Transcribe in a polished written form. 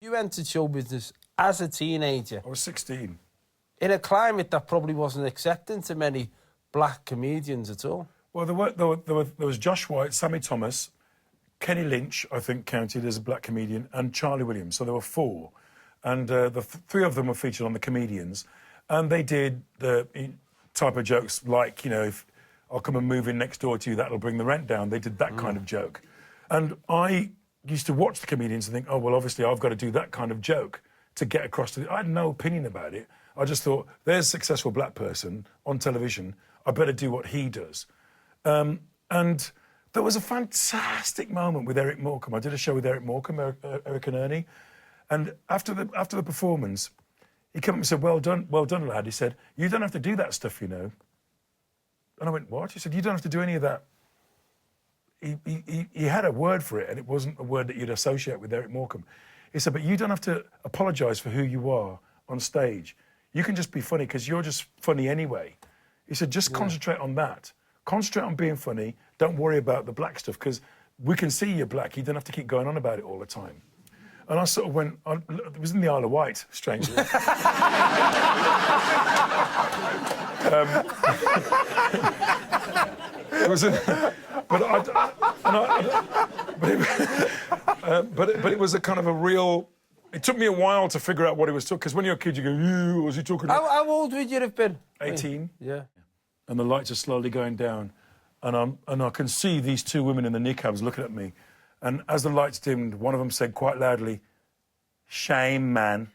You entered show business as a teenager. I was 16. In a climate that probably wasn't accepting to many black comedians at all. Well, there was Josh White, Sammy Thomas, Kenny Lynch, I think, counted as a black comedian, and Charlie Williams. So there were four. And three of them were featured on The Comedians. And they did the type of jokes like, you know, if I'll come and move in next door to you, that'll bring the rent down. They did that kind of joke. And I used to watch The Comedians and think, oh, well, obviously I've got to do that kind of joke to get across to... I had no opinion about it. I just thought, there's a successful black person on television. I better do what he does. And there was a fantastic moment with Eric Morecambe. I did a show with Eric Morecambe, Eric and Ernie. And after the performance, he came up and said, well done, lad. He said, you don't have to do that stuff, you know. And I went, what? He said, you don't have to do any of that. He had a word for it, and it wasn't a word that you'd associate with Eric Morecambe. He said, but you don't have to apologise for who you are on stage. You can just be funny, because you're just funny anyway. He said, just concentrate on that. Concentrate on being funny. Don't worry about the black stuff, because we can see you're black. You don't have to keep going on about it all the time. And I sort of went... it was in the Isle of Wight, strangely. It was in... But it was a kind of a real... It took me a while to figure out what he was talking... Because when you're a kid, you go, ew, was he talking about... How old would you have been? 18. Yeah. And the lights are slowly going down. And I can see these two women in the knickknacks looking at me. And as the lights dimmed, one of them said quite loudly, "Shame, man."